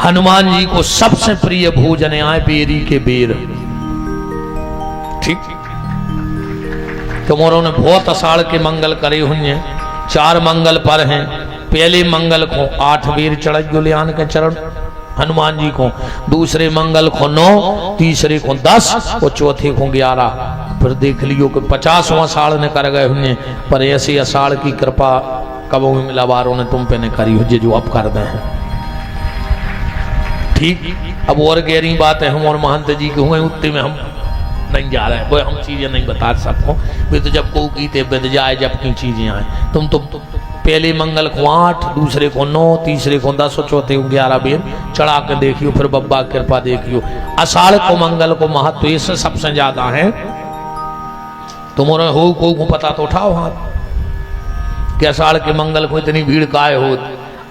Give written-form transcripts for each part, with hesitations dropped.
हनुमान जी को सबसे प्रिय भोजन आए बेरी के बेर। ठीक, तुम्हारों ने बहुत अषाढ़ के मंगल करे हुए, 4 मंगल पर हैं। पहले मंगल को 8 बेर चढ़ गुलियान के चरण हनुमान जी को, दूसरे मंगल को 9, तीसरे को 10 और चौथे को 11। फिर देख लियो कि 50वां अषाढ़ ने कर गए हुए, पर ऐसी अषाढ़ की कृपा कबो में मिलावारों ने तुम पे ने करी हो जो अब कर दे हैं। ठीक, अब और गहरी बात है, हम और महंत जी के हुए उत्ते में हम नहीं जा रहे हैं, वो हम चीजें नहीं बता सकते। वे तो जब को कीते बिद जाए जब की चीजें आए। तुम पहले मंगल को 8, दूसरे को 9, तीसरे को 10 और चौथे को 11 बेर चढ़ा के देखियो, फिर बब्बा कृपा देखियो। अषाढ़ को मंगल को महत्व इससे सबसे ज्यादा है। तुम्हारे हो को पता तो उठाओ हाथ कि अषाढ़ के मंगल को इतनी भीड़ काहे हो।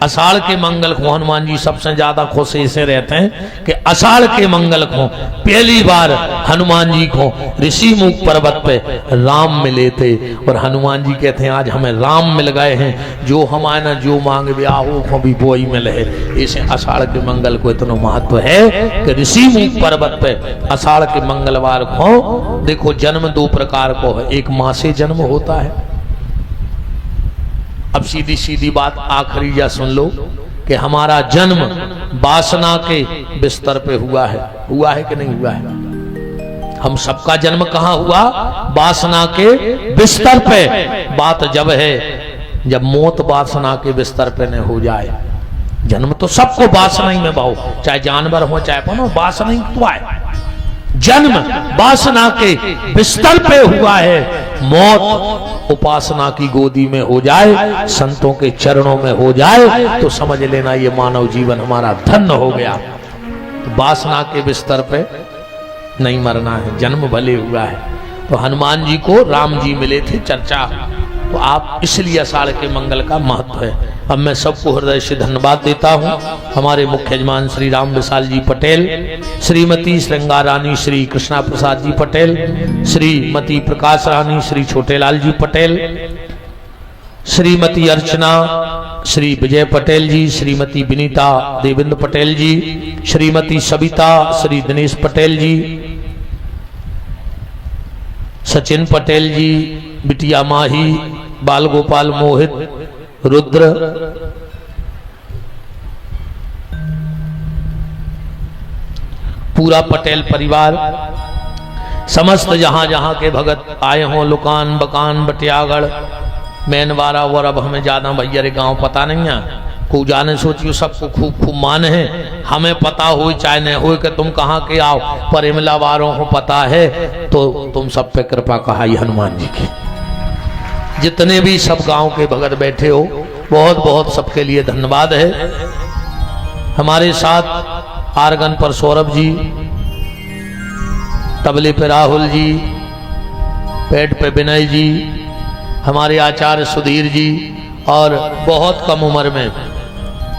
अषाढ़ के मंगल को हनुमान जी सबसे ज्यादा खुश ऐसे रहते हैं कि अषाढ़ के मंगल को पहली बार हनुमान जी को ऋषि मुख पर्वत पे राम मिले थे, और हनुमान जी कहते हैं आज हमें राम मिल गए हैं, जो हमारा जो मांग ब्याहो को भी वो ही मिले है। इसे अषाढ़ के मंगल को इतना महत्व है कि ऋषि मुख पर्वत पे अषाढ़ के मंगलवार को देखो जन्म 2 प्रकार को है। एक माँ से जन्म होता है। अब सीधी सीधी बात आखिरी या सुन लो कि हमारा जन्म वासना के बिस्तर पे हुआ है कि नहीं हुआ है। हम सबका जन्म कहाँ हुआ? वासना के बिस्तर पे। बात जब है जब मौत वासना के बिस्तर पे न हो जाए। जन्म तो सबको वासना ही में भाव, चाहे जानवर हो चाहे कौन हो, वासना ही तो आए। जन्म वासना के बिस्तर पे हुआ है, मौत उपासना की गोदी में हो जाए, संतों के चरणों में हो जाए तो समझ लेना ये मानव जीवन हमारा धन्य हो गया। तो वासना के बिस्तर पे नहीं मरना है, जन्म भले हुआ है। तो हनुमान जी को राम जी मिले थे, चर्चा तो आप इसलिए अषाढ़ के मंगल का महत्व है। अब मैं सबको हृदय से धन्यवाद देता हूँ। हमारे मुख्य यजमान श्री राम विशाल जी पटेल, श्रीमती श्रृंगार रानी श्री कृष्णा प्रसाद जी पटेल, श्रीमती प्रकाश रानी श्री छोटेलाल जी पटेल, श्रीमती अर्चना श्री विजय पटेल जी, श्रीमती विनीता देवेंद्र पटेल जी, श्रीमती सविता श्री दिनेश पटेल जी, सचिन पटेल जी, बिटिया माही, बाल गोपाल मोहित, रुद्र, पूरा पटेल परिवार, समस्त जहां जहां के भगत आए हों, लुकान बकान बटियागढ़ मैनवारा और अब हमें ज्यादा भैया रे गांव पता नहीं है, को जाने सोचियो सबको खूब खूब मान है। हमें पता हो चाहे न हो कि तुम कहाँ के आओ, पर इमला वालों को पता है तो तुम सब पे कृपा कहा हनुमान जी की। जितने भी सब गांव के भगत बैठे हो बहुत बहुत सबके लिए धन्यवाद है। हमारे साथ आर्गन पर सौरभ जी, तबले पे राहुल जी, पेट पे विनय जी, हमारे आचार्य सुधीर जी, और बहुत कम उम्र में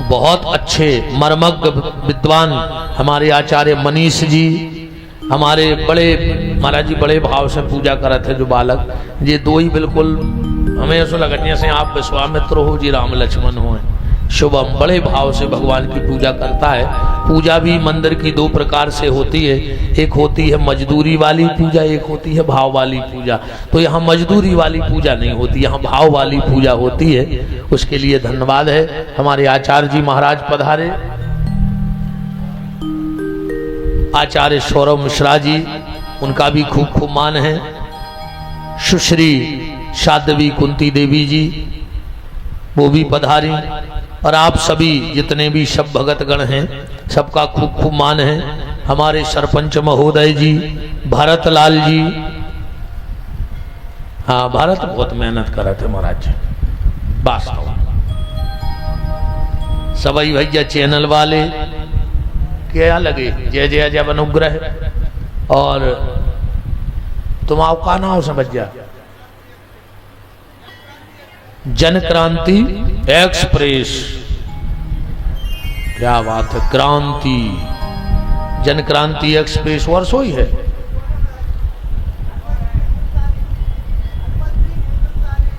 बहुत अच्छे मर्मज्ञ विद्वान हमारे आचार्य मनीष जी, हमारे बड़े महाराज जी बड़े भाव से पूजा करे थे जो बालक, ये 2 ही बिल्कुल हमें ऐसा लगने से आप विश्वामित्र हो जी राम लक्ष्मण हो। शुभम बड़े भाव से भगवान की पूजा करता है। पूजा भी मंदिर की 2 प्रकार से होती है, एक होती है मजदूरी वाली पूजा, एक होती है भाव वाली पूजा। तो यहाँ मजदूरी वाली पूजा नहीं होती, यहाँ भाव वाली पूजा होती है। उसके लिए धन्यवाद है। हमारे आचार्य जी महाराज पधारे, आचार्य सौरभ मिश्रा जी, उनका भी खूब खूब मान है। सुश्री साध्वी कुंती देवी जी वो भी पधारी, और आप सभी जितने भी सब भगत गण हैं सबका खूब खूब मान है। हमारे सरपंच महोदय जी, भरत लाल जी, हाँ भारत बहुत मेहनत कर रहे थे महाराज जी, वास्तव सभी भैया चैनल वाले क्या लगे, जय जय जय अनुग्रह। और तुम आओ का नाम समझ जा, जन क्रांति एक्सप्रेस, क्या बात है, क्रांति जन क्रांति एक्सप्रेस वर्षों ही है।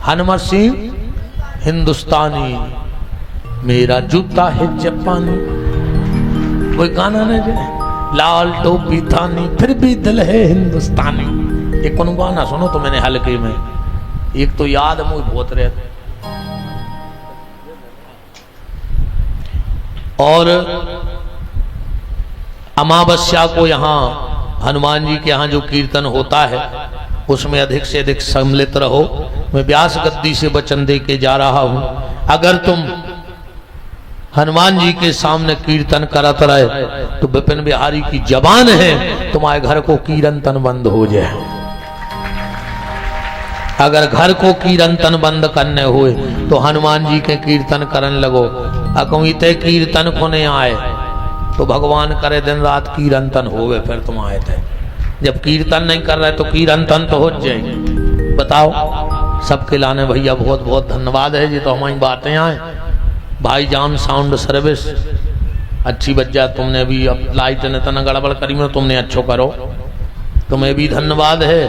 हनुमत सिंह हिंदुस्तानी, मेरा जूता है जापानी। कोई गाना नहीं जे लाल टोपी थानी फिर भी दिल है हिंदुस्तानी। एक कौन गाना सुनो तो मैंने हल्के में, एक तो याद मुझे बहुत रहता। और अमावस्या को यहाँ हनुमान जी के यहाँ जो कीर्तन होता है उसमें अधिक से अधिक सम्मिलित रहो। मैं व्यास गद्दी से वचन दे के जा रहा हूं, अगर तुम हनुमान जी के सामने कीर्तन करत रहे तो विपिन बिहारी की जबान है तुम्हारे घर को कीर्तन बंद हो जाए। अगर घर को कीर्तन बंद करने हुए तो हनुमान जी के कीर्तन करने लगो। अकमिते कीर्तन को नहीं आए तो भगवान करे दिन रात कीर्तन होवे, फिर तुम आए थे। जब कीर्तन नहीं कर रहे तो कीर्तन तो हो जाएगी। बताओ, सबके लाने भैया बहुत बहुत धन्यवाद है जी। तो हमारी बातें आए भाईजान साउंड सर्विस अच्छी बच जाए। तुमने भी अब लाइट ने तना गड़बड़ करी में, तुमने अच्छो करो, तुम्हें भी धन्यवाद है।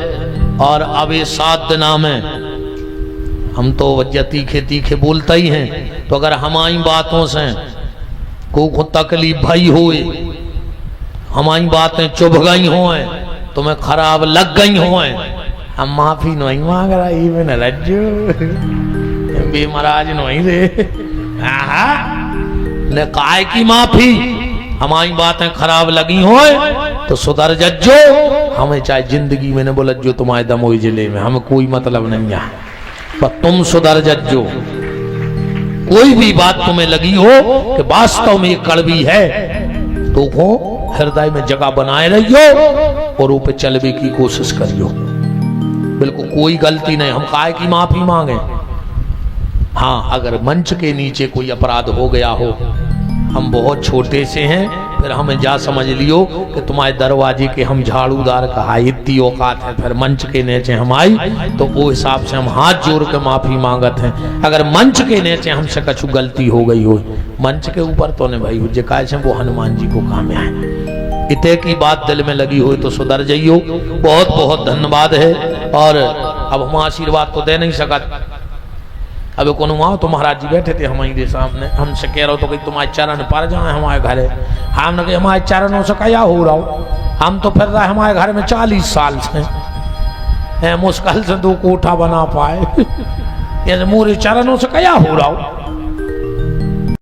और अब ये 7 दिना में हम तो वजह तीखे तीखे बोलते ही हैं, तो अगर हमारी बातों से को तकलीफ भई हुई, हमारी बातें चुभ गई हो, तुम्हें खराब लग गई हो, हम माफी नहीं मांग रही मैंने रज्जू महाराज नहीं रे ने काय की माफी। हमारी बातें खराब लगी हो तो सुधर जज्जो। हमें चाहे जिंदगी में न बोला जो तुम्हारे दमोई जिले में, हमें कोई मतलब नहीं है, पर तुम सुधर जज्जो। कोई भी बात तुम्हें लगी हो कि वास्तव में ये कड़वी है तो वो हृदय में जगह बनाए रहियो और ऊपर चलने की कोशिश करियो। बिल्कुल कोई गलती नहीं, हम काय की माफी मांगे। हाँ, अगर मंच के नीचे कोई अपराध हो गया हो, हम बहुत छोटे से हैं, फिर हमें जा समझ लियो कि तुम्हारे दरवाजे के हम झाड़ूदार कहा इतनी औकात है, फिर मंच के नीचे हम आई तो वो हिसाब से हम हाथ जोड़ के माफी मांगत हैं। अगर मंच के नीचे हमसे कुछ गलती हो गई हो, मंच के ऊपर तो नहीं भाई जे काय से वो हनुमान जी को काम आए। इतने की बात दिल में लगी हुई तो सुधर जाइयो। बहुत बहुत धन्यवाद है। और अब हम आशीर्वाद तो दे नहीं सकत। अब कौन आओ तो महाराज जी बैठे थे हमारे सामने, हमसे कह रहे हो तो कि तुम्हारे चरण पर जाए हमारे घर। हमने कहा हमारे चरणों से क्या हो रहा हो, हम तो फिर रहे हमारे घर में 40 साल से, मुश्किल से 2 कोठा बना पाए, मोरे चरणों से क्या हो रहा हो।